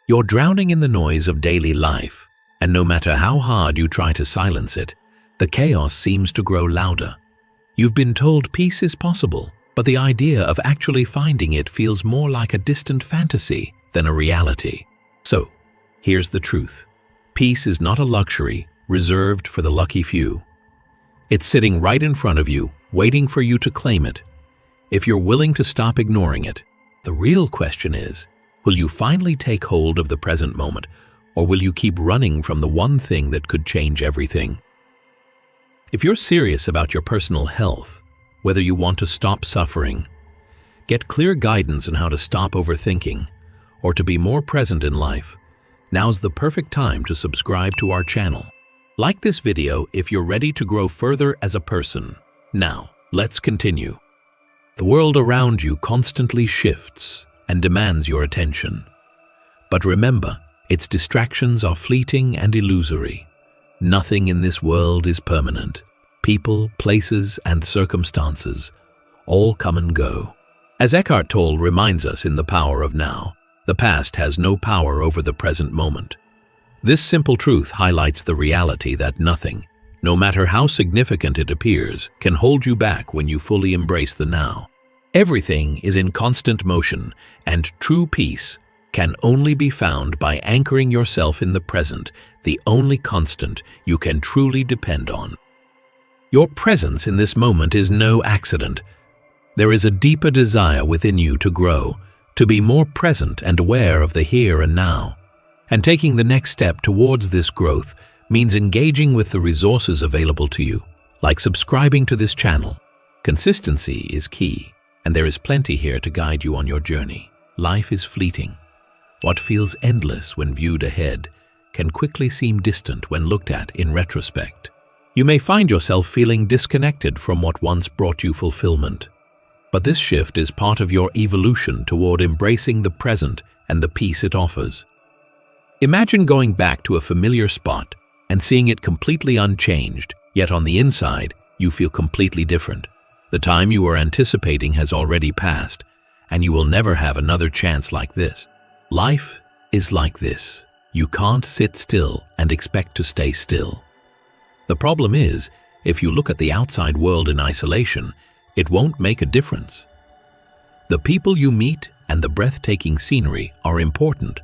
You're drowning in the noise of daily life, and no matter how hard you try to silence it, the chaos seems to grow louder. You've been told peace is possible, but the idea of actually finding it feels more like a distant fantasy than a reality. So, here's the truth. Peace is not a luxury reserved for the lucky few. It's sitting right in front of you, waiting for you to claim it. If you're willing to stop ignoring it, the real question is, will you finally take hold of the present moment, or will you keep running from the one thing that could change everything? If you're serious about your personal health, whether you want to stop suffering, get clear guidance on how to stop overthinking, or to be more present in life, now's the perfect time to subscribe to our channel. Like this video if you're ready to grow further as a person. Now, let's continue. The world around you constantly shifts and demands your attention. But remember, its distractions are fleeting and illusory. Nothing in this world is permanent. People, places, and circumstances all come and go. As Eckhart Tolle reminds us in The Power of Now, the past has no power over the present moment. This simple truth highlights the reality that nothing, no matter how significant it appears, can hold you back when you fully embrace the now. Everything is in constant motion, and true peace can only be found by anchoring yourself in the present, the only constant you can truly depend on. Your presence in this moment is no accident. There is a deeper desire within you to grow, to be more present and aware of the here and now. And taking the next step towards this growth means engaging with the resources available to you, like subscribing to this channel. Consistency is key, and there is plenty here to guide you on your journey. Life is fleeting. What feels endless when viewed ahead can quickly seem distant when looked at in retrospect. You may find yourself feeling disconnected from what once brought you fulfillment. But this shift is part of your evolution toward embracing the present and the peace it offers. Imagine going back to a familiar spot and seeing it completely unchanged, yet on the inside, you feel completely different. The time you were anticipating has already passed, and you will never have another chance like this. Life is like this. You can't sit still and expect to stay still. The problem is, if you look at the outside world in isolation, it won't make a difference. The people you meet and the breathtaking scenery are important,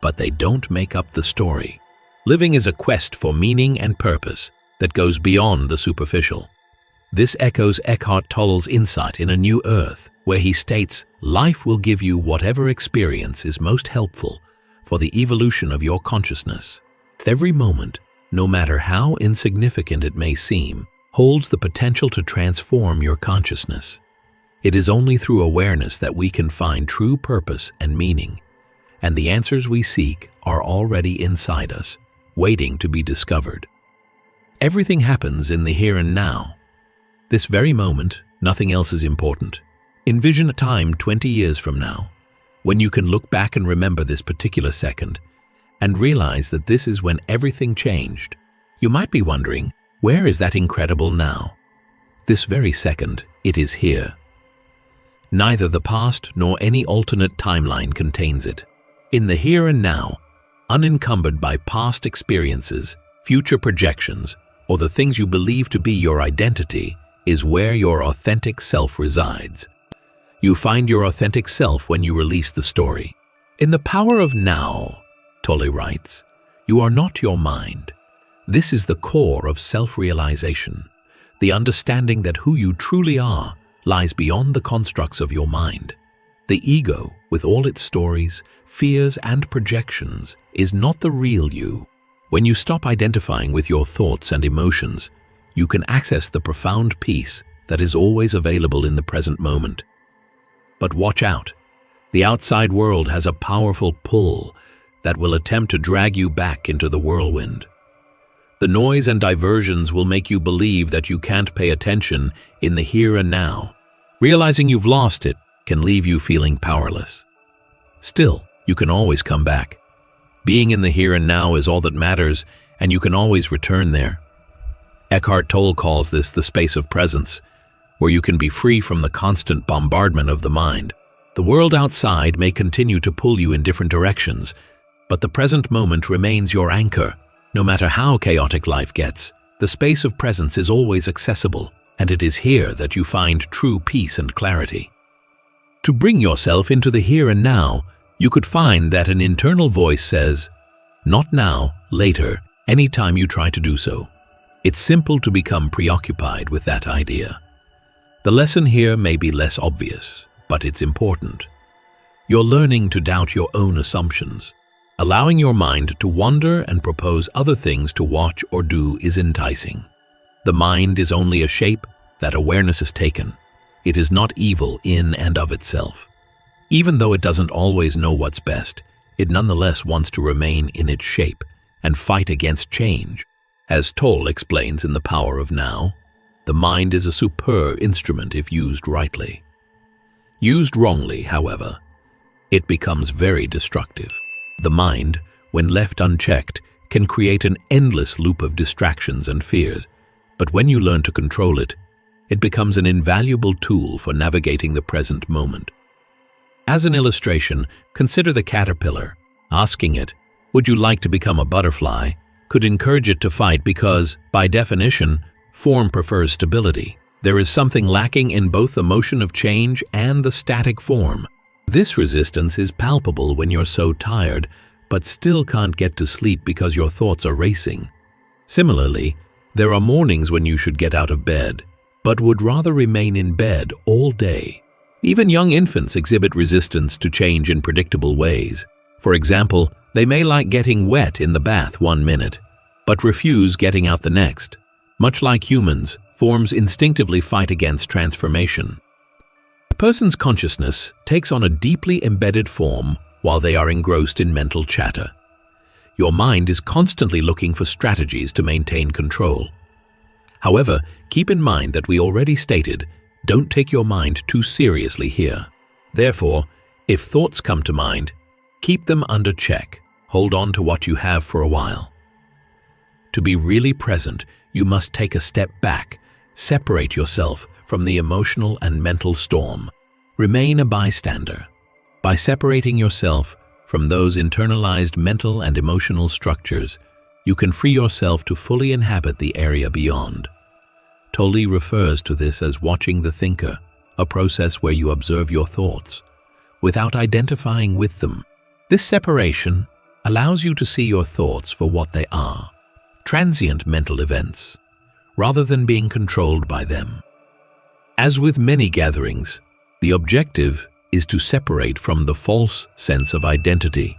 but they don't make up the story. Living is a quest for meaning and purpose that goes beyond the superficial. This echoes Eckhart Tolle's insight in A New Earth, where he states, "Life will give you whatever experience is most helpful for the evolution of your consciousness." Every moment, no matter how insignificant it may seem, holds the potential to transform your consciousness. It is only through awareness that we can find true purpose and meaning, and the answers we seek are already inside us, waiting to be discovered. Everything happens in the here and now. This very moment, nothing else is important. Envision a time 20 years from now, when you can look back and remember this particular second, and realize that this is when everything changed. You might be wondering, where is that incredible now? This very second, it is here. Neither the past nor any alternate timeline contains it. In the here and now, unencumbered by past experiences, future projections, or the things you believe to be your identity, is where your authentic self resides. You find your authentic self when you release the story. In The Power of Now, Tolle writes, "You are not your mind. This is the core of self-realization, the understanding that who you truly are lies beyond the constructs of your mind. The ego, with all its stories, fears, and projections, is not the real you. When you stop identifying with your thoughts and emotions, you can access the profound peace that is always available in the present moment. But watch out. The outside world has a powerful pull that will attempt to drag you back into the whirlwind. The noise and diversions will make you believe that you can't pay attention in the here and now. Realizing you've lost it can leave you feeling powerless. Still, you can always come back. Being in the here and now is all that matters, and you can always return there. Eckhart Tolle calls this the space of presence, where you can be free from the constant bombardment of the mind. The world outside may continue to pull you in different directions, but the present moment remains your anchor. No matter how chaotic life gets, the space of presence is always accessible, and it is here that you find true peace and clarity. To bring yourself into the here and now, you could find that an internal voice says, "Not now, later," anytime you try to do so. It's simple to become preoccupied with that idea. The lesson here may be less obvious, but it's important. You're learning to doubt your own assumptions. Allowing your mind to wander and propose other things to watch or do is enticing. The mind is only a shape that awareness has taken. It is not evil in and of itself. Even though it doesn't always know what's best, it nonetheless wants to remain in its shape and fight against change. As Tolle explains in The Power of Now, the mind is a superb instrument if used rightly. Used wrongly, however, it becomes very destructive. The mind, when left unchecked, can create an endless loop of distractions and fears, but when you learn to control it, it becomes an invaluable tool for navigating the present moment. As an illustration, consider the caterpillar. Asking it, "Would you like to become a butterfly?" could encourage it to fight because, by definition, form prefers stability. There is something lacking in both the motion of change and the static form. This resistance is palpable when you're so tired, but still can't get to sleep because your thoughts are racing. Similarly, there are mornings when you should get out of bed, but would rather remain in bed all day. Even young infants exhibit resistance to change in predictable ways. For example, they may like getting wet in the bath one minute, but refuse getting out the next. Much like humans, forms instinctively fight against transformation. A person's consciousness takes on a deeply embedded form while they are engrossed in mental chatter. Your mind is constantly looking for strategies to maintain control. However, keep in mind that we already stated, don't take your mind too seriously here. Therefore, if thoughts come to mind, keep them under check. Hold on to what you have for a while. To be really present, you must take a step back, separate yourself from the emotional and mental storm. Remain a bystander. By separating yourself from those internalized mental and emotional structures, you can free yourself to fully inhabit the area beyond. Tolle refers to this as watching the thinker, a process where you observe your thoughts, without identifying with them. This separation allows you to see your thoughts for what they are, transient mental events, rather than being controlled by them. As with many gatherings, the objective is to separate from the false sense of identity.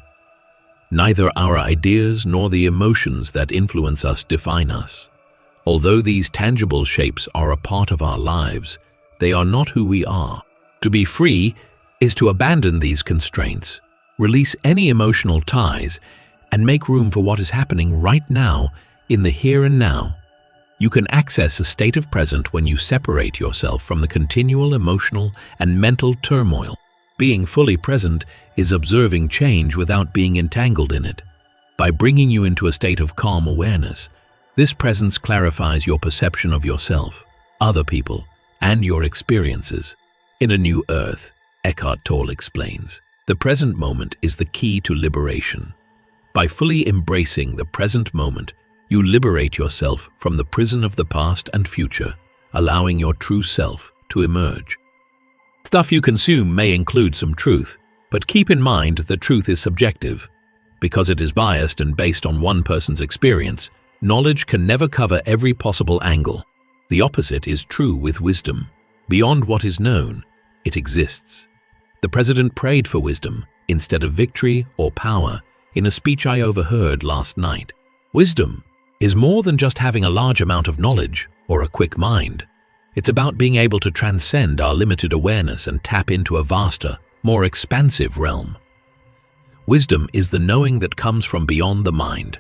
Neither our ideas nor the emotions that influence us define us. Although these tangible shapes are a part of our lives, they are not who we are. To be free is to abandon these constraints, release any emotional ties, and make room for what is happening right now in the here and now. You can access a state of present when you separate yourself from the continual emotional and mental turmoil. Being fully present is observing change without being entangled in it. By bringing you into a state of calm awareness, this presence clarifies your perception of yourself, other people, and your experiences. In A New Earth, Eckhart Tolle explains, the present moment is the key to liberation. By fully embracing the present moment, you liberate yourself from the prison of the past and future, allowing your true self to emerge. Stuff you consume may include some truth, but keep in mind that truth is subjective. Because it is biased and based on one person's experience, knowledge can never cover every possible angle. The opposite is true with wisdom. Beyond what is known, it exists. The president prayed for wisdom instead of victory or power in a speech I overheard last night. Wisdom is more than just having a large amount of knowledge or a quick mind. It's about being able to transcend our limited awareness and tap into a vaster, more expansive realm. Wisdom is the knowing that comes from beyond the mind,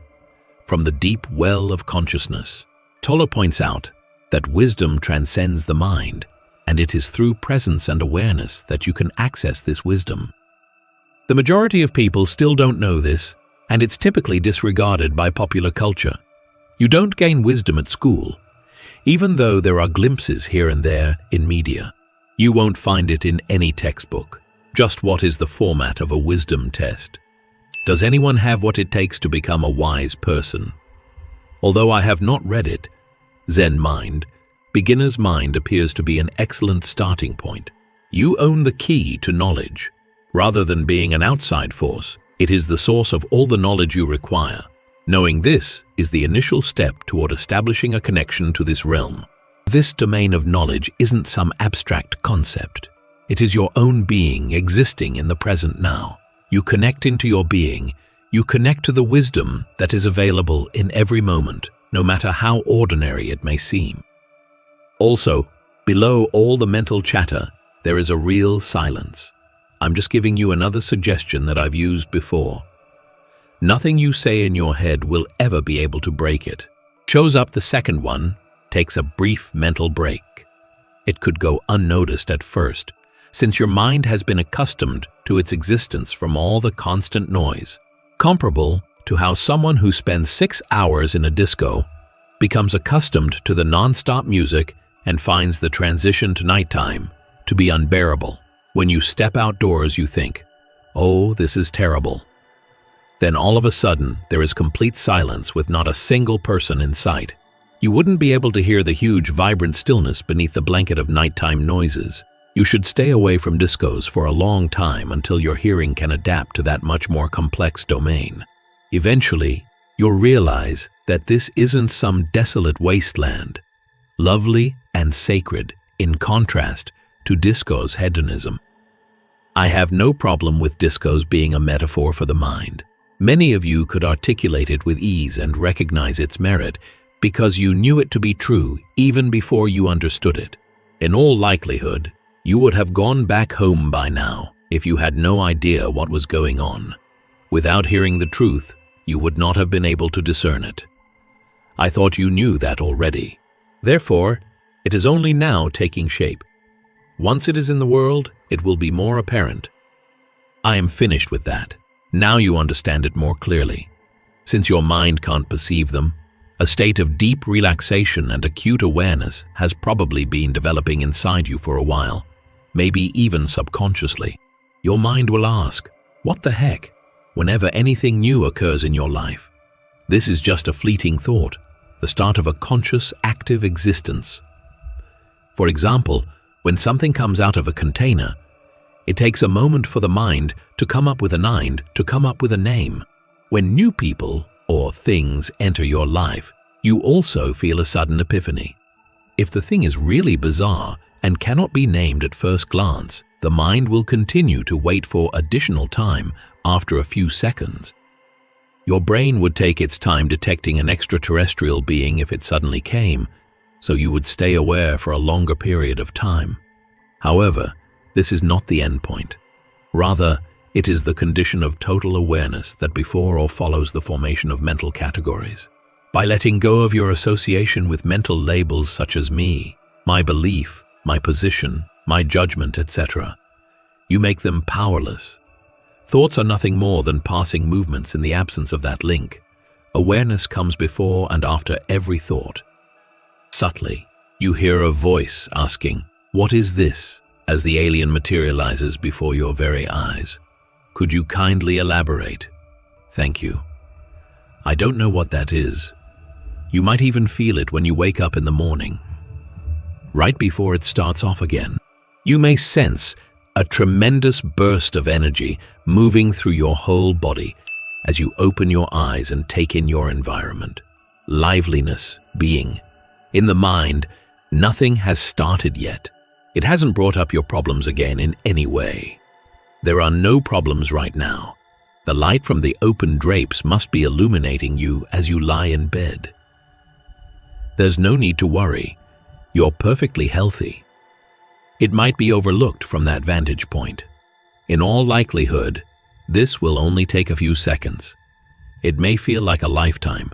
from the deep well of consciousness. Tolle points out that wisdom transcends the mind, and it is through presence and awareness that you can access this wisdom. The majority of people still don't know this, and it's typically disregarded by popular culture. You don't gain wisdom at school, even though there are glimpses here and there in media. You won't find it in any textbook. Just what is the format of a wisdom test? Does anyone have what it takes to become a wise person? Although I have not read it, Zen Mind, Beginner's Mind appears to be an excellent starting point. You own the key to knowledge. Rather than being an outside force, it is the source of all the knowledge you require. Knowing this is the initial step toward establishing a connection to this realm. This domain of knowledge isn't some abstract concept. It is your own being existing in the present now. You connect into your being. You connect to the wisdom that is available in every moment, no matter how ordinary it may seem. Also, below all the mental chatter, there is a real silence. I'm just giving you another suggestion that I've used before. Nothing you say in your head will ever be able to break it. Shows up the second one, takes a brief mental break. It could go unnoticed at first, since your mind has been accustomed to its existence from all the constant noise, comparable to how someone who spends 6 hours in a disco becomes accustomed to the non-stop music and finds the transition to nighttime to be unbearable. When you step outdoors, you think, "Oh, this is terrible." Then all of a sudden, there is complete silence with not a single person in sight. You wouldn't be able to hear the huge, vibrant stillness beneath the blanket of nighttime noises. You should stay away from discos for a long time until your hearing can adapt to that much more complex domain. Eventually, you'll realize that this isn't some desolate wasteland, lovely and sacred in contrast to disco's hedonism. I have no problem with discos being a metaphor for the mind. Many of you could articulate it with ease and recognize its merit because you knew it to be true even before you understood it. In all likelihood, you would have gone back home by now if you had no idea what was going on. Without hearing the truth, you would not have been able to discern it. I thought you knew that already. Therefore, it is only now taking shape. Once it is in the world, it will be more apparent. I am finished with that. Now you understand it more clearly. Since your mind can't perceive them, a state of deep relaxation and acute awareness has probably been developing inside you for a while, maybe even subconsciously. Your mind will ask, "What the heck?" whenever anything new occurs in your life. This is just a fleeting thought, the start of a conscious, active existence. For example, when something comes out of a container, it takes a moment for the mind to come up with a name. When new people or things enter your life, you also feel a sudden epiphany. If the thing is really bizarre and cannot be named at first glance, the mind will continue to wait for additional time after a few seconds. Your brain would take its time detecting an extraterrestrial being if it suddenly came, so you would stay aware for a longer period of time. However, this is not the end point. Rather, it is the condition of total awareness that before or follows the formation of mental categories. By letting go of your association with mental labels such as me, my belief, my position, my judgment, etc., you make them powerless. Thoughts are nothing more than passing movements in the absence of that link. Awareness comes before and after every thought. Subtly, you hear a voice asking, "What is this?" as the alien materializes before your very eyes. Could you kindly elaborate? Thank you. I don't know what that is. You might even feel it when you wake up in the morning. Right before it starts off again, you may sense a tremendous burst of energy moving through your whole body as you open your eyes and take in your environment. Liveliness, being. In the mind, nothing has started yet. It hasn't brought up your problems again in any way. There are no problems right now. The light from the open drapes must be illuminating you as you lie in bed. There's no need to worry. You're perfectly healthy. It might be overlooked from that vantage point. In all likelihood, this will only take a few seconds. It may feel like a lifetime,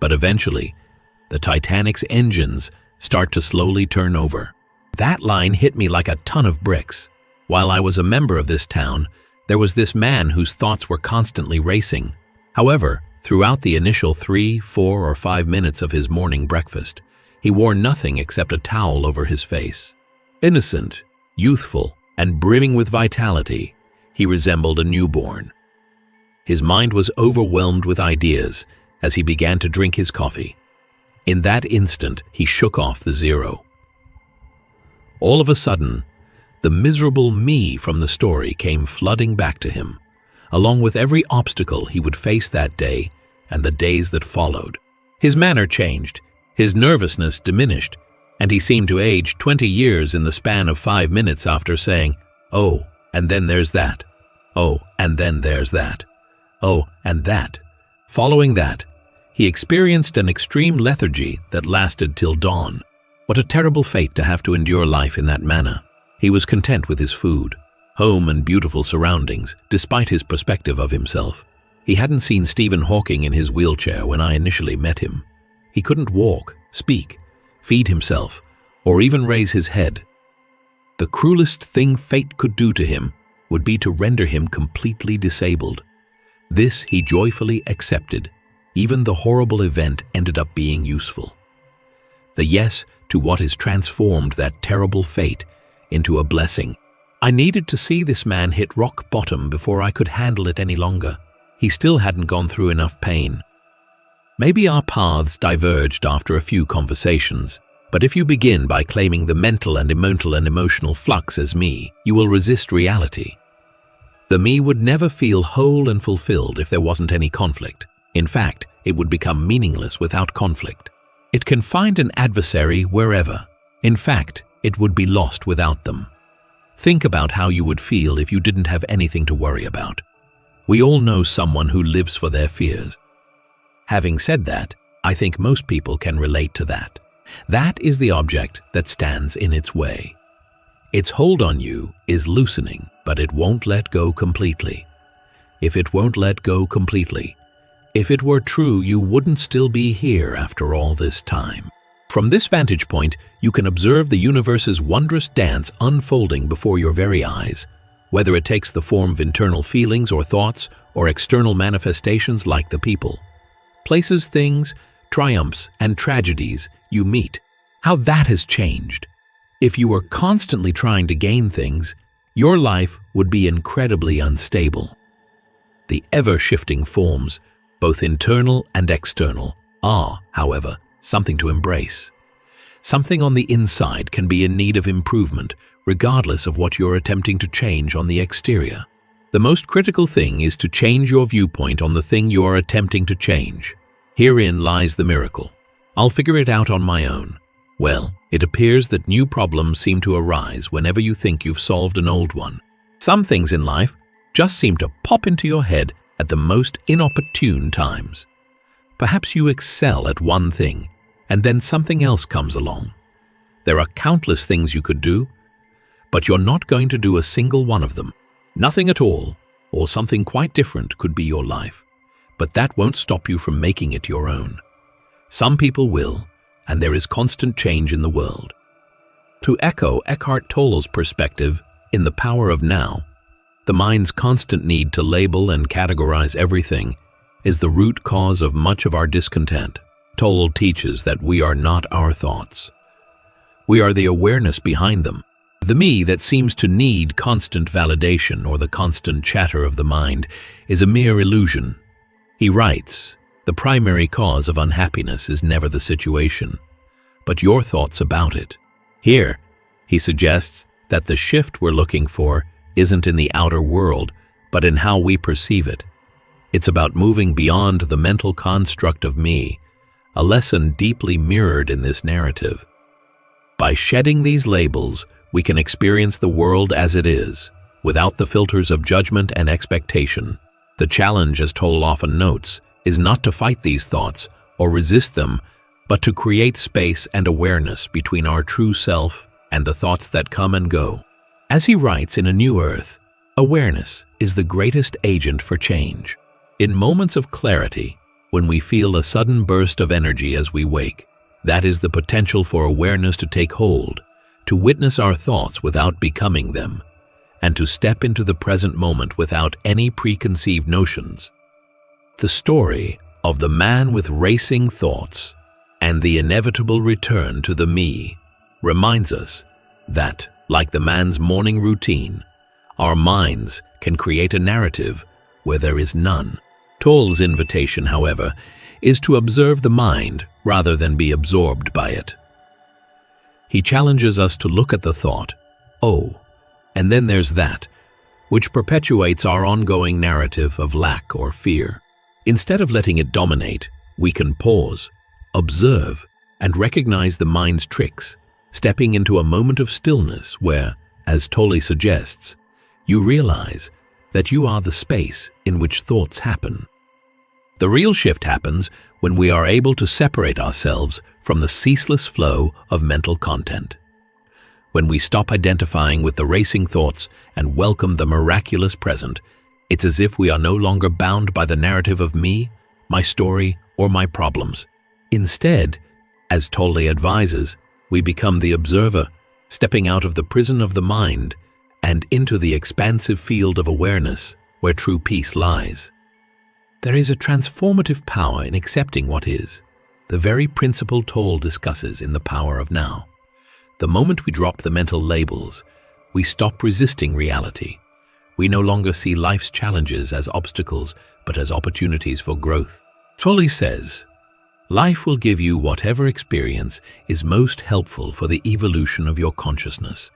but eventually, the Titanic's engines start to slowly turn over. That line hit me like a ton of bricks. While I was a member of this town, there was this man whose thoughts were constantly racing. However, throughout the initial 3, 4, or 5 minutes of his morning breakfast, he wore nothing except a towel over his face. Innocent, youthful, and brimming with vitality, he resembled a newborn. His mind was overwhelmed with ideas as he began to drink his coffee. In that instant, he shook off the zero. All of a sudden, the miserable me from the story came flooding back to him, along with every obstacle he would face that day and the days that followed. His manner changed, his nervousness diminished, and he seemed to age 20 years in the span of 5 minutes after saying, "Oh, and then there's that. Oh, and then there's that. Oh, and that." Following that, he experienced an extreme lethargy that lasted till dawn. What a terrible fate to have to endure life in that manner. He was content with his food, home and beautiful surroundings, despite his perspective of himself. He hadn't seen Stephen Hawking in his wheelchair when I initially met him. He couldn't walk, speak, feed himself, or even raise his head. The cruelest thing fate could do to him would be to render him completely disabled. This he joyfully accepted. Even the horrible event ended up being useful. The yes to what is transformed that terrible fate into a blessing. I needed to see this man hit rock bottom before I could handle it any longer. He still hadn't gone through enough pain. Maybe our paths diverged after a few conversations, but if you begin by claiming the mental and emotional flux as me, you will resist reality. The me would never feel whole and fulfilled if there wasn't any conflict. In fact, it would become meaningless without conflict. It can find an adversary wherever. In fact, it would be lost without them. Think about how you would feel if you didn't have anything to worry about. We all know someone who lives for their fears. Having said that, I think most people can relate to that. That is the object that stands in its way. Its hold on you is loosening, but it won't let go completely. If it won't let go completely, if it were true, you wouldn't still be here after all this time. From this vantage point, you can observe the universe's wondrous dance unfolding before your very eyes, whether it takes the form of internal feelings or thoughts or external manifestations like the people, places, things, triumphs, and tragedies you meet. How that has changed. If you were constantly trying to gain things, your life would be incredibly unstable. The ever-shifting forms, both internal and external, are, however, something to embrace. Something on the inside can be in need of improvement, regardless of what you're attempting to change on the exterior. The most critical thing is to change your viewpoint on the thing you are attempting to change. Herein lies the miracle. I'll figure it out on my own. Well, it appears that new problems seem to arise whenever you think you've solved an old one. Some things in life just seem to pop into your head at the most inopportune times. Perhaps you excel at one thing, and then something else comes along. There are countless things you could do, but you're not going to do a single one of them. Nothing at all, or something quite different could be your life, but that won't stop you from making it your own. Some people will, and there is constant change in the world. To echo Eckhart Tolle's perspective in The Power of Now, the mind's constant need to label and categorize everything is the root cause of much of our discontent. Tolle teaches that we are not our thoughts. We are the awareness behind them. The me that seems to need constant validation or the constant chatter of the mind is a mere illusion. He writes, "The primary cause of unhappiness is never the situation, but your thoughts about it." Here, he suggests that the shift we're looking for isn't in the outer world, but in how we perceive it. It's about moving beyond the mental construct of me, a lesson deeply mirrored in this narrative. By shedding these labels, we can experience the world as it is, without the filters of judgment and expectation. The challenge, as Tolle often notes, is not to fight these thoughts or resist them, but to create space and awareness between our true self and the thoughts that come and go. As he writes in A New Earth, awareness is the greatest agent for change. In moments of clarity, when we feel a sudden burst of energy as we wake, that is the potential for awareness to take hold, to witness our thoughts without becoming them, and to step into the present moment without any preconceived notions. The story of the man with racing thoughts and the inevitable return to the me reminds us that, like the man's morning routine, our minds can create a narrative where there is none. Tolle's invitation, however, is to observe the mind rather than be absorbed by it. He challenges us to look at the thought, "Oh, and then there's that," which perpetuates our ongoing narrative of lack or fear. Instead of letting it dominate, we can pause, observe, and recognize the mind's tricks, stepping into a moment of stillness where, as Tolle suggests, you realize that you are the space in which thoughts happen. The real shift happens when we are able to separate ourselves from the ceaseless flow of mental content. When we stop identifying with the racing thoughts and welcome the miraculous present, it's as if we are no longer bound by the narrative of me, my story, or my problems. Instead, as Tolle advises, we become the observer, stepping out of the prison of the mind and into the expansive field of awareness where true peace lies. There is a transformative power in accepting what is, the very principle Tolle discusses in The Power of Now. The moment we drop the mental labels, we stop resisting reality. We no longer see life's challenges as obstacles, but as opportunities for growth. Tolle says, "Life will give you whatever experience is most helpful for the evolution of your consciousness.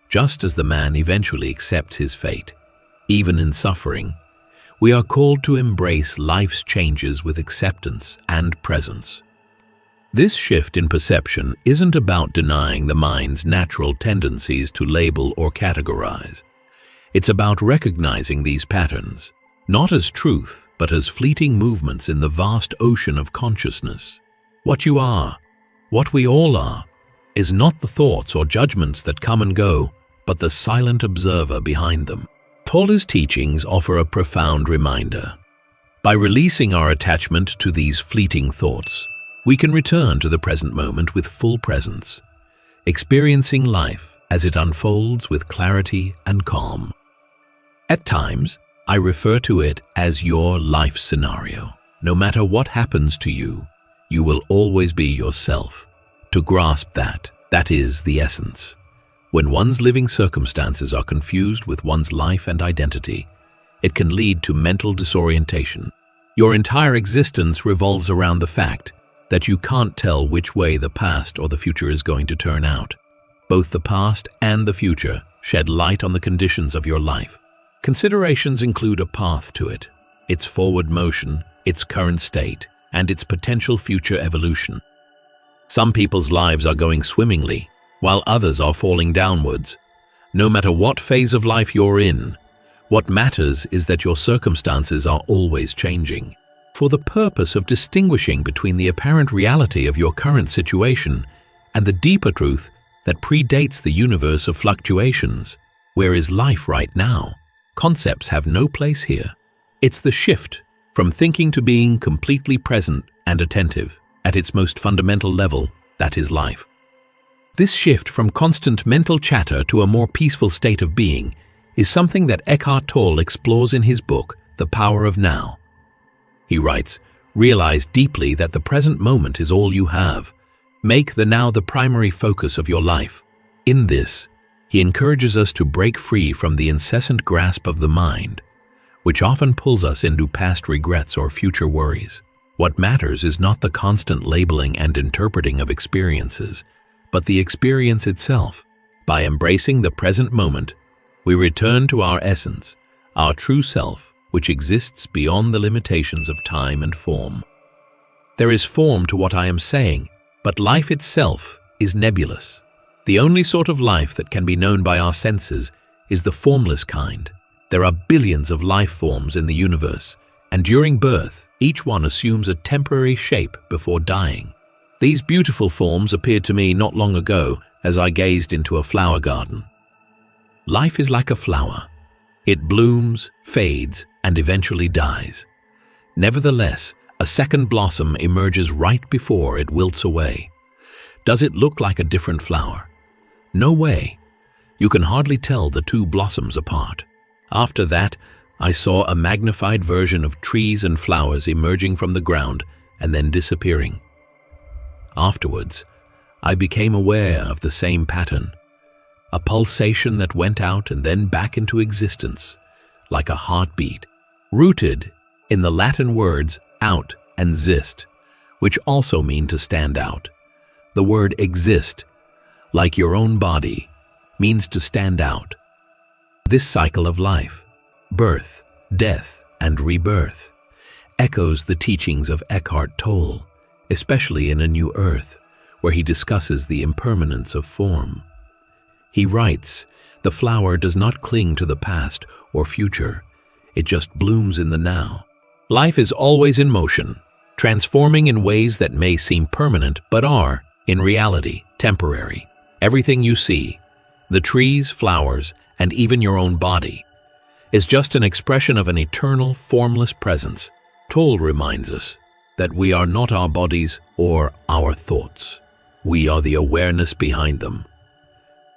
Just as the man eventually accepts his fate, even in suffering, we are called to embrace life's changes with acceptance and presence." This shift in perception isn't about denying the mind's natural tendencies to label or categorize. It's about recognizing these patterns, not as truth, but as fleeting movements in the vast ocean of consciousness. What you are, what we all are, is not the thoughts or judgments that come and go, but the silent observer behind them. Tolle's teachings offer a profound reminder. By releasing our attachment to these fleeting thoughts, we can return to the present moment with full presence, experiencing life as it unfolds with clarity and calm. At times, I refer to it as your life scenario. No matter what happens to you, you will always be yourself. To grasp that, that is the essence. When one's living circumstances are confused with one's life and identity, it can lead to mental disorientation. Your entire existence revolves around the fact that you can't tell which way the past or the future is going to turn out. Both the past and the future shed light on the conditions of your life. Considerations include a path to it, its forward motion, its current state, and its potential future evolution. Some people's lives are going swimmingly, while others are falling downwards. No matter what phase of life you're in, what matters is that your circumstances are always changing. For the purpose of distinguishing between the apparent reality of your current situation and the deeper truth that predates the universe of fluctuations, where is life right now? Concepts have no place here. It's the shift from thinking to being completely present and attentive. At its most fundamental level, that is life. This shift from constant mental chatter to a more peaceful state of being is something that Eckhart Tolle explores in his book, The Power of Now. He writes, "Realize deeply that the present moment is all you have. Make the now the primary focus of your life." In this, he encourages us to break free from the incessant grasp of the mind, which often pulls us into past regrets or future worries. What matters is not the constant labeling and interpreting of experiences, but the experience itself. By embracing the present moment, we return to our essence, our true self, which exists beyond the limitations of time and form. There is form to what I am saying, but life itself is nebulous. The only sort of life that can be known by our senses is the formless kind. There are billions of life forms in the universe, and during birth, each one assumes a temporary shape before dying. These beautiful forms appeared to me not long ago as I gazed into a flower garden. Life is like a flower. It blooms, fades, and eventually dies. Nevertheless, a second blossom emerges right before it wilts away. Does it look like a different flower? No way. You can hardly tell the two blossoms apart. After that, I saw a magnified version of trees and flowers emerging from the ground and then disappearing. Afterwards, I became aware of the same pattern, a pulsation that went out and then back into existence, like a heartbeat, rooted in the Latin words out and zist, which also mean to stand out. The word exist, like your own body, means to stand out. This cycle of life, birth, death, and rebirth, echoes the teachings of Eckhart Tolle, especially in A New Earth, where he discusses the impermanence of form. He writes, "The flower does not cling to the past or future, it just blooms in the now." Life is always in motion, transforming in ways that may seem permanent but are, in reality, temporary. Everything you see, the trees, flowers, and even your own body, is just an expression of an eternal, formless presence. Tolle reminds us that we are not our bodies or our thoughts. We are the awareness behind them.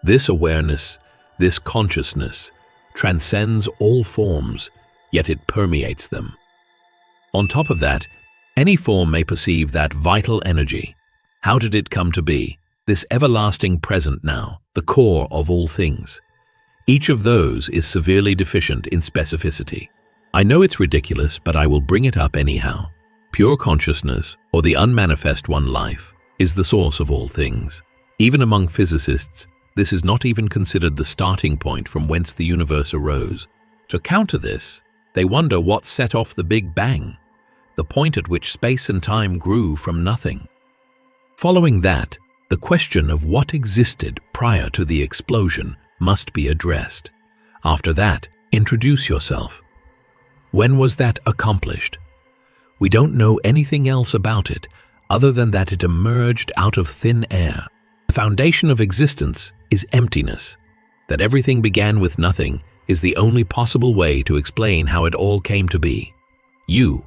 This awareness, this consciousness, transcends all forms, yet it permeates them. On top of that, any form may perceive that vital energy. How did it come to be? This everlasting present now, the core of all things. Each of those is severely deficient in specificity. I know it's ridiculous, but I will bring it up anyhow. Pure consciousness, or the unmanifest one life, is the source of all things. Even among physicists, this is not even considered the starting point from whence the universe arose. To counter this, they wonder what set off the Big Bang, the point at which space and time grew from nothing. Following that, the question of what existed prior to the explosion must be addressed. After that, introduce yourself. When was that accomplished? We don't know anything else about it other than that it emerged out of thin air. The foundation of existence is emptiness. That everything began with nothing is the only possible way to explain how it all came to be. You,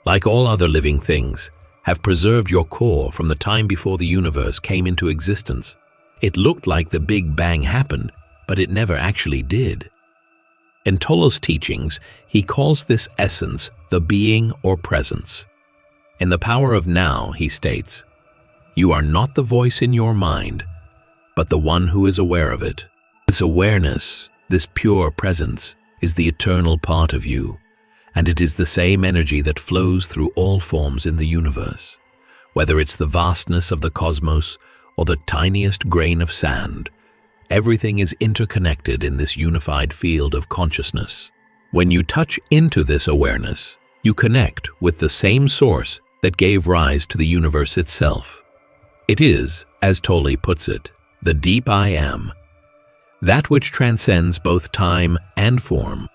like all other living things, have preserved your core from the time before the universe came into existence. It looked like the Big Bang happened, but it never actually did. In Tolle's teachings, he calls this essence the being or presence. In The Power of Now, he states, "You are not the voice in your mind, but the one who is aware of it." This awareness, this pure presence, is the eternal part of you, and it is the same energy that flows through all forms in the universe. Whether it's the vastness of the cosmos or the tiniest grain of sand, everything is interconnected in this unified field of consciousness. When you touch into this awareness, you connect with the same source that gave rise to the universe itself. It is, as Tolle puts it, the deep I am, that which transcends both time and form.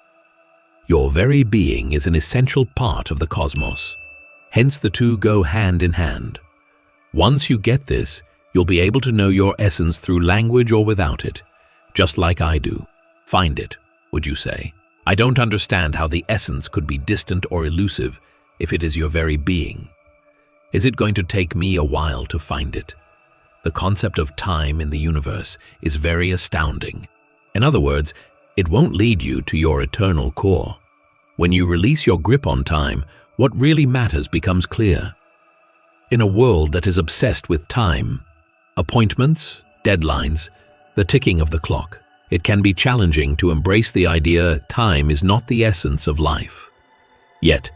Your very being is an essential part of the cosmos. Hence the two go hand in hand. Once you get this, you'll be able to know your essence through language or without it, just like I do. Find it, would you say? I don't understand how the essence could be distant or elusive if it is your very being. Is it going to take me a while to find it? The concept of time in the universe is very astounding. In other words, it won't lead you to your eternal core. When you release your grip on time, what really matters becomes clear. In a world that is obsessed with time, appointments, deadlines, the ticking of the clock, it can be challenging to embrace the idea time is not the essence of life. Yet,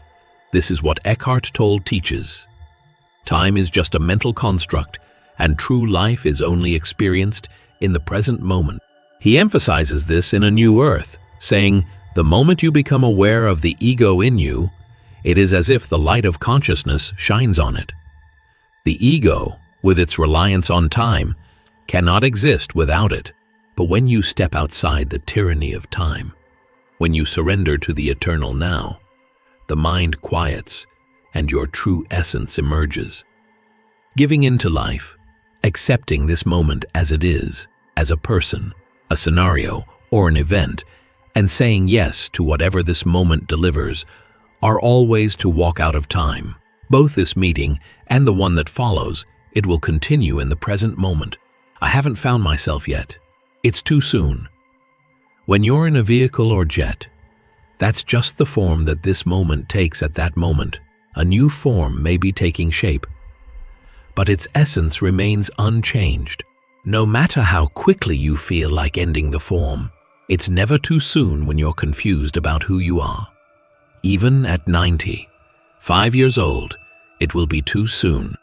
this is what Eckhart Tolle teaches. Time is just a mental construct, and true life is only experienced in the present moment. He emphasizes this in A New Earth, saying, "The moment you become aware of the ego in you, it is as if the light of consciousness shines on it. The ego, with its reliance on time, cannot exist without it. But when you step outside the tyranny of time, when you surrender to the eternal now, the mind quiets and your true essence emerges. Giving into life, accepting this moment as it is, as a person, a scenario, or an event, and saying yes to whatever this moment delivers, are all ways to walk out of time. Both this meeting and the one that follows, it will continue in the present moment. I haven't found myself yet. It's too soon. When you're in a vehicle or jet, that's just the form that this moment takes at that moment. A new form may be taking shape, but its essence remains unchanged. No matter how quickly you feel like ending the form, it's never too soon when you're confused about who you are. even at 90. 5 years old, it will be too soon.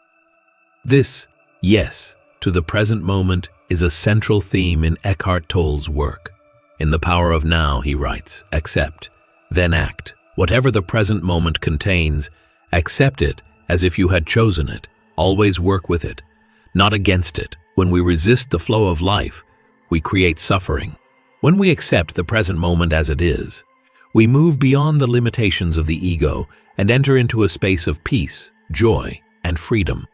This yes to the present moment is a central theme in Eckhart Tolle's work. In The Power of Now, he writes, "Accept, then act. Whatever the present moment contains, accept it as if you had chosen it. Always work with it, not against it. When we resist the flow of life, we create suffering. When we accept the present moment as it is, we move beyond the limitations of the ego and enter into a space of peace, joy, and freedom.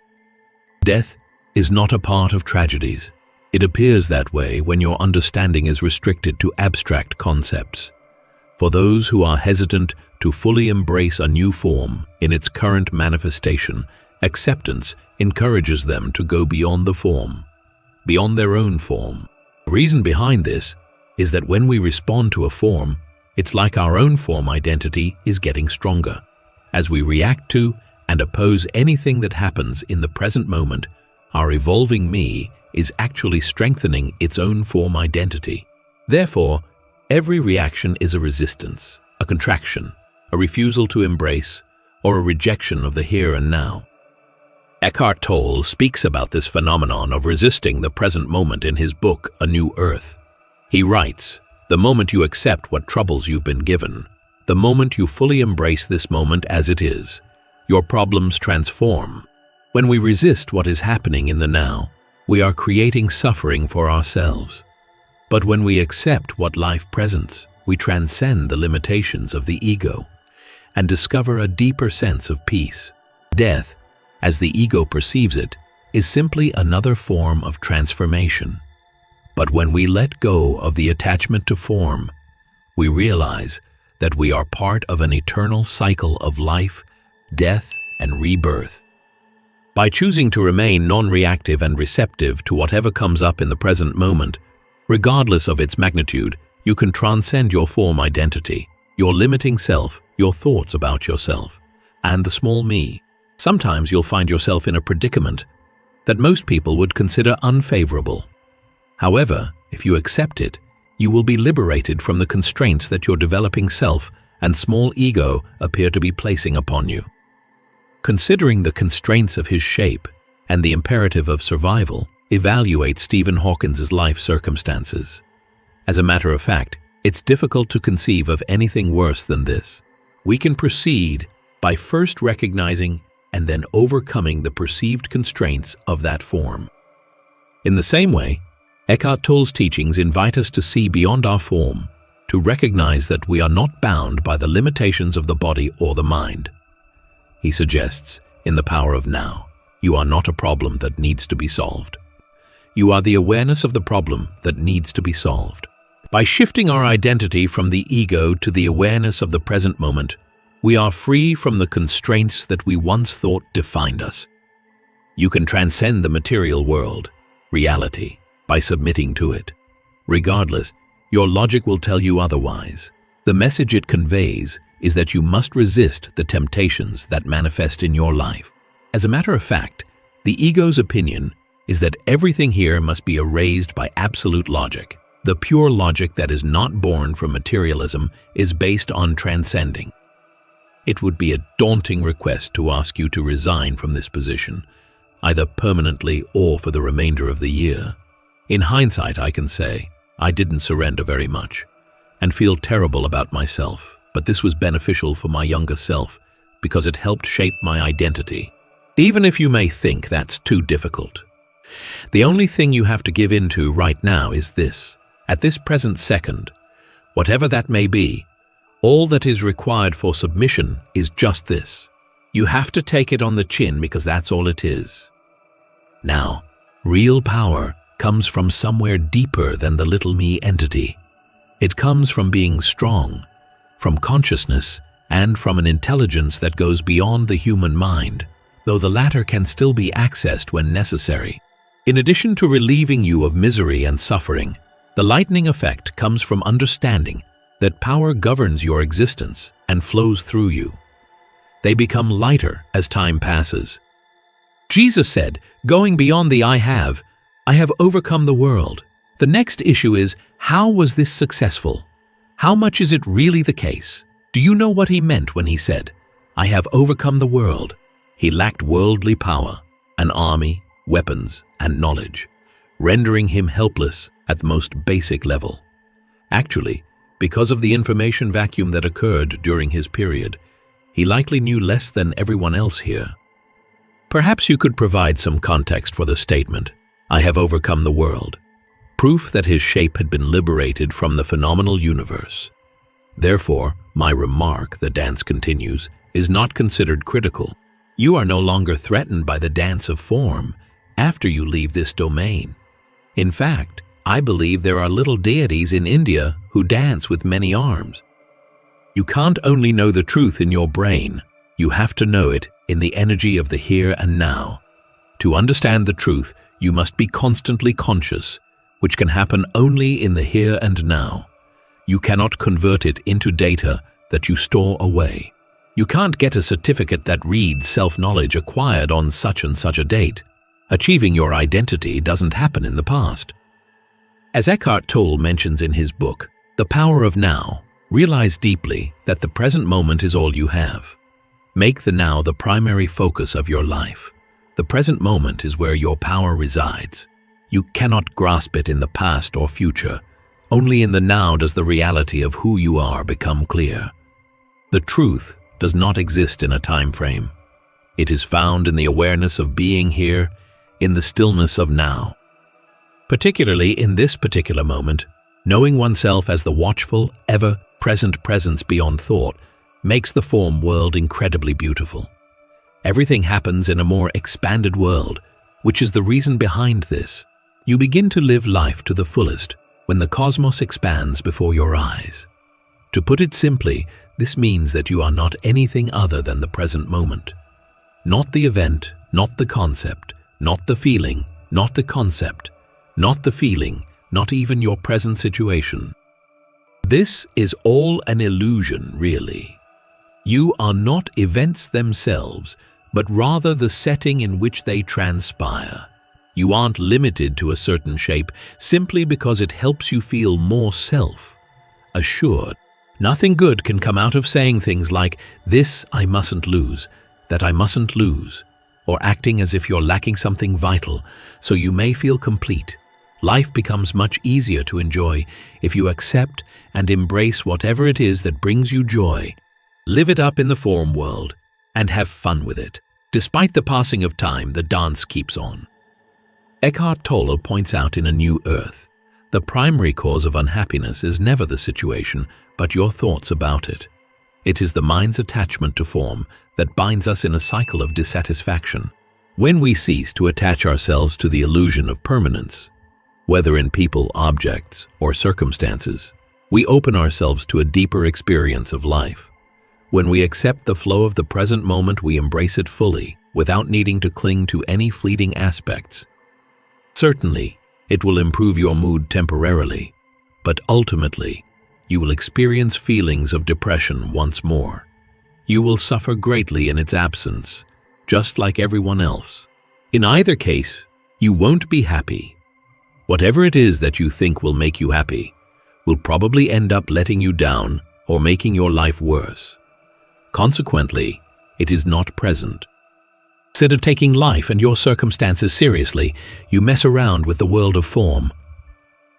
Death is not a part of tragedies. It appears that way when your understanding is restricted to abstract concepts. For those who are hesitant to fully embrace a new form in its current manifestation, acceptance encourages them to go beyond the form, beyond their own form. The reason behind this is that when we respond to a form, it's like our own form identity is getting stronger. As we react to and oppose anything that happens in the present moment, our evolving me is actually strengthening its own form identity. Therefore, every reaction is a resistance, a contraction, a refusal to embrace, or a rejection of the here and now. Eckhart Tolle speaks about this phenomenon of resisting the present moment in his book, A New Earth. He writes, "The moment you accept what troubles you've been given, the moment you fully embrace this moment as it is, your problems transform. When we resist what is happening in the now, we are creating suffering for ourselves. But when we accept what life presents, we transcend the limitations of the ego and discover a deeper sense of peace. Death, as the ego perceives it, is simply another form of transformation. But when we let go of the attachment to form, we realize that we are part of an eternal cycle of life, death, and rebirth. By choosing to remain non-reactive and receptive to whatever comes up in the present moment, regardless of its magnitude, you can transcend your form identity, your limiting self, your thoughts about yourself, and the small me. Sometimes you'll find yourself in a predicament that most people would consider unfavorable. However, if you accept it, you will be liberated from the constraints that your developing self and small ego appear to be placing upon you." Considering the constraints of his shape and the imperative of survival, evaluate Stephen Hawking's life circumstances. As a matter of fact, it's difficult to conceive of anything worse than this. We can proceed by first recognizing and then overcoming the perceived constraints of that form. In the same way, Eckhart Tolle's teachings invite us to see beyond our form, to recognize that we are not bound by the limitations of the body or the mind. He suggests, in The Power of Now, you are not a problem that needs to be solved. You are the awareness of the problem that needs to be solved. By shifting our identity from the ego to the awareness of the present moment, we are free from the constraints that we once thought defined us. You can transcend the material world, reality, by submitting to it. Regardless, your logic will tell you otherwise. The message it conveys is that you must resist the temptations that manifest in your life. As a matter of fact, the ego's opinion is that everything here must be erased by absolute logic. The pure logic that is not born from materialism is based on transcending. It would be a daunting request to ask you to resign from this position, either permanently or for the remainder of the year. In hindsight, I can say, I didn't surrender very much and feel terrible about myself, but this was beneficial for my younger self because it helped shape my identity. Even if you may think that's too difficult, the only thing you have to give in to right now is this. At this present second, whatever that may be, all that is required for submission is just this. You have to take it on the chin because that's all it is. Now, real power comes from somewhere deeper than the little me entity. It comes from being strong, from consciousness, and from an intelligence that goes beyond the human mind, though the latter can still be accessed when necessary. In addition to relieving you of misery and suffering, the lightening effect comes from understanding that power governs your existence and flows through you. They become lighter as time passes. Jesus said, "Going beyond the I have overcome the world." The next issue is, how was this successful? How much is it really the case? Do you know what he meant when he said, "I have overcome the world"? He lacked worldly power, an army, weapons, and knowledge, rendering him helpless at the most basic level. Actually, because of the information vacuum that occurred during his period, he likely knew less than everyone else here. Perhaps you could provide some context for the statement, "I have overcome the world," proof that his shape had been liberated from the phenomenal universe. Therefore, my remark, the dance continues, is not considered critical. You are no longer threatened by the dance of form after you leave this domain. In fact, I believe there are little deities in India who dance with many arms. You can't only know the truth in your brain, you have to know it in the energy of the here and now. To understand the truth, you must be constantly conscious, which can happen only in the here and now. You cannot convert it into data that you store away. You can't get a certificate that reads self-knowledge acquired on such and such a date. Achieving your identity doesn't happen in the past. As Eckhart Tolle mentions in his book, The Power of Now, realize deeply that the present moment is all you have. Make the now the primary focus of your life. The present moment is where your power resides. You cannot grasp it in the past or future. Only in the now does the reality of who you are become clear. The truth does not exist in a time frame. It is found in the awareness of being here, in the stillness of now. Particularly in this particular moment, knowing oneself as the watchful, ever-present presence beyond thought makes the form world incredibly beautiful. Everything happens in a more expanded world, which is the reason behind this. You begin to live life to the fullest when the cosmos expands before your eyes. To put it simply, this means that you are not anything other than the present moment. Not the event, not the concept, not the feeling, not the concept, not the feeling, not even your present situation. This is all an illusion, really. You are not events themselves, but rather the setting in which they transpire. You aren't limited to a certain shape simply because it helps you feel more self-assured. Nothing good can come out of saying things like, "This I mustn't lose," "that I mustn't lose," or acting as if you're lacking something vital, so you may feel complete. Life becomes much easier to enjoy if you accept and embrace whatever it is that brings you joy. Live it up in the form world and have fun with it. Despite the passing of time, the dance keeps on. Eckhart Tolle points out in A New Earth, the primary cause of unhappiness is never the situation, but your thoughts about it. It is the mind's attachment to form that binds us in a cycle of dissatisfaction. When we cease to attach ourselves to the illusion of permanence, whether in people, objects, or circumstances, we open ourselves to a deeper experience of life. When we accept the flow of the present moment, we embrace it fully, without needing to cling to any fleeting aspects. Certainly, it will improve your mood temporarily, but ultimately, you will experience feelings of depression once more. You will suffer greatly in its absence, just like everyone else. In either case, you won't be happy. Whatever it is that you think will make you happy will probably end up letting you down or making your life worse. Consequently, it is not present. Instead of taking life and your circumstances seriously, you mess around with the world of form.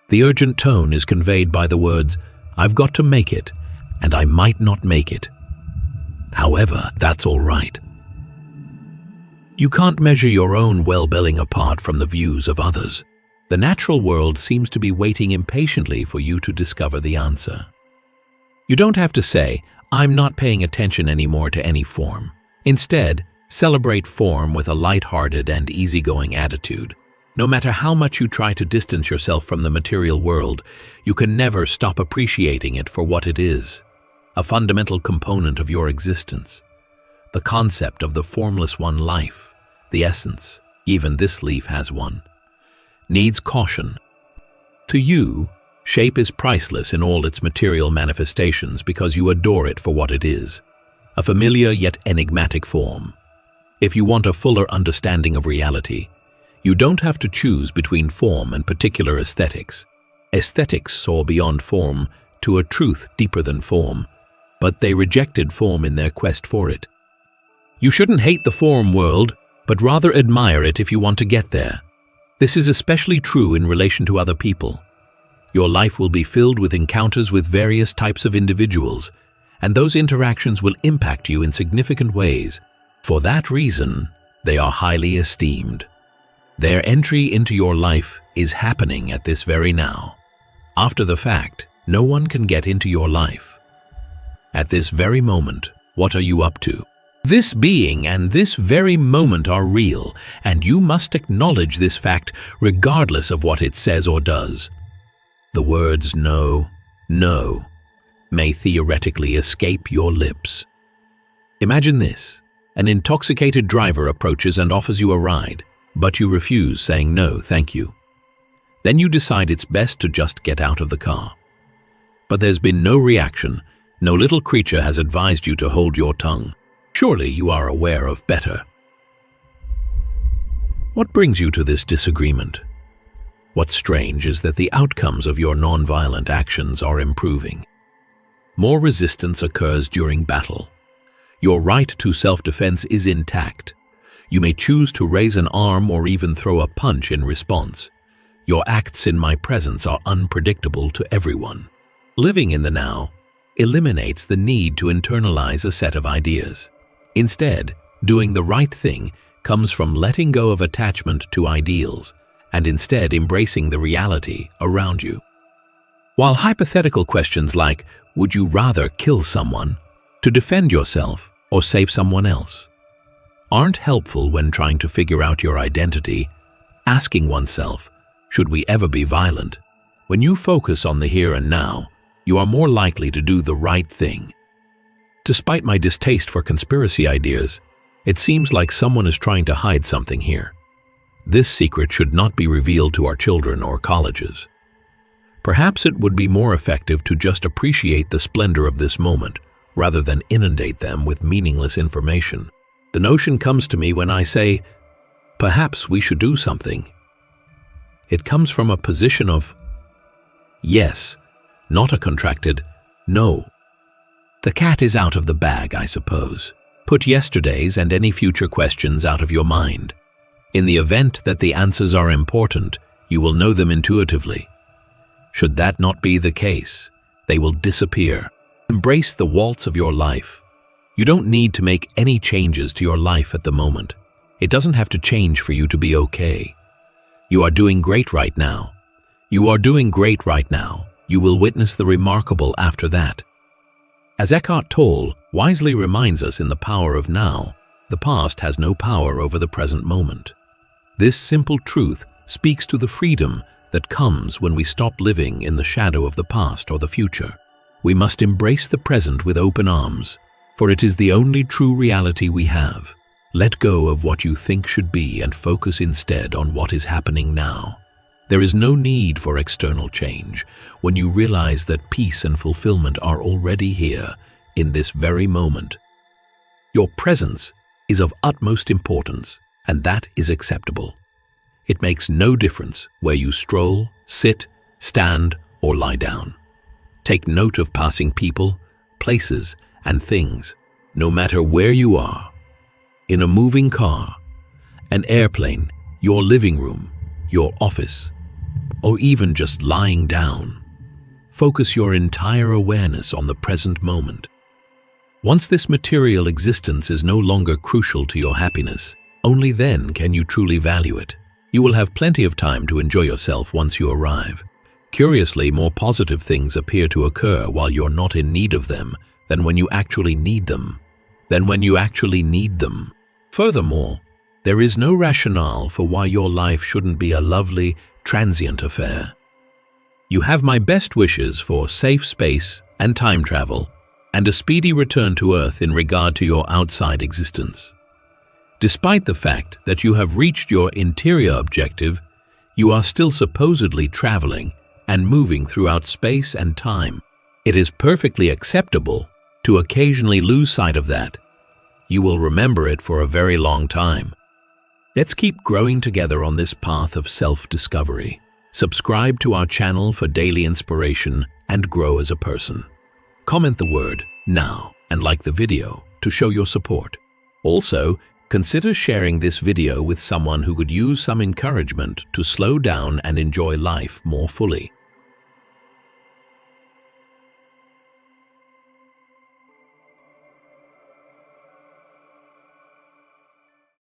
The urgent tone is conveyed by the words, "I've got to make it, and I might not make it. However, that's all right." You can't measure your own well-being apart from the views of others. The natural world seems to be waiting impatiently for you to discover the answer. You don't have to say, "I'm not paying attention anymore to any form." Instead, celebrate form with a light-hearted and easygoing attitude. No matter how much you try to distance yourself from the material world, you can never stop appreciating it for what it is, a fundamental component of your existence. The concept of the formless one life, the essence, even this leaf has one, needs caution. To you, shape is priceless in all its material manifestations because you adore it for what it is, a familiar yet enigmatic form. If you want a fuller understanding of reality, you don't have to choose between form and particular aesthetics. Aesthetics soar beyond form to a truth deeper than form, but they rejected form in their quest for it. You shouldn't hate the form world, but rather admire it if you want to get there. This is especially true in relation to other people. Your life will be filled with encounters with various types of individuals, and those interactions will impact you in significant ways. For that reason, they are highly esteemed. Their entry into your life is happening at this very now. After the fact, no one can get into your life. At this very moment, what are you up to? This being and this very moment are real, and you must acknowledge this fact regardless of what it says or does. The words no, no may theoretically escape your lips. Imagine this. An intoxicated driver approaches and offers you a ride, but you refuse, saying no, thank you. Then you decide it's best to just get out of the car. But there's been no reaction. No little creature has advised you to hold your tongue. Surely you are aware of better. What brings you to this disagreement? What's strange is that the outcomes of your nonviolent actions are improving. More resistance occurs during battle. Your right to self-defense is intact. You may choose to raise an arm or even throw a punch in response. Your acts in my presence are unpredictable to everyone. Living in the now eliminates the need to internalize a set of ideas. Instead, doing the right thing comes from letting go of attachment to ideals and instead embracing the reality around you. While hypothetical questions like, would you rather kill someone to defend yourself or save someone else, aren't helpful when trying to figure out your identity, asking oneself, should we ever be violent? When you focus on the here and now, you are more likely to do the right thing. Despite my distaste for conspiracy ideas, it seems like someone is trying to hide something here. This secret should not be revealed to our children or colleges. Perhaps it would be more effective to just appreciate the splendor of this moment, rather than inundate them with meaningless information. The notion comes to me when I say, perhaps we should do something. It comes from a position of yes, not a contracted no. The cat is out of the bag, I suppose. Put yesterday's and any future questions out of your mind. In the event that the answers are important, you will know them intuitively. Should that not be the case, they will disappear. Embrace the waltz of your life. You don't need to make any changes to your life at the moment. It doesn't have to change for you to be okay. You are doing great right now. You are doing great right now. You will witness the remarkable after that. As Eckhart Tolle wisely reminds us in The Power of Now, the past has no power over the present moment. This simple truth speaks to the freedom that comes when we stop living in the shadow of the past or the future. We must embrace the present with open arms, for it is the only true reality we have. Let go of what you think should be and focus instead on what is happening now. There is no need for external change when you realize that peace and fulfillment are already here in this very moment. Your presence is of utmost importance, and that is acceptable. It makes no difference where you stroll, sit, stand, or lie down. Take note of passing people, places, and things, no matter where you are. In a moving car, an airplane, your living room, your office, or even just lying down. Focus your entire awareness on the present moment. Once this material existence is no longer crucial to your happiness, only then can you truly value it. You will have plenty of time to enjoy yourself once you arrive. Curiously, more positive things appear to occur while you're not in need of them than when you actually need them. Furthermore, there is no rationale for why your life shouldn't be a lovely, transient affair. You have my best wishes for safe space and time travel, and a speedy return to Earth in regard to your outside existence. Despite the fact that you have reached your interior objective, you are still supposedly traveling and moving throughout space and time. It is perfectly acceptable to occasionally lose sight of that. You will remember it for a very long time. Let's keep growing together on this path of self-discovery. Subscribe to our channel for daily inspiration and grow as a person. Comment the word now and like the video to show your support. Also, consider sharing this video with someone who could use some encouragement to slow down and enjoy life more fully.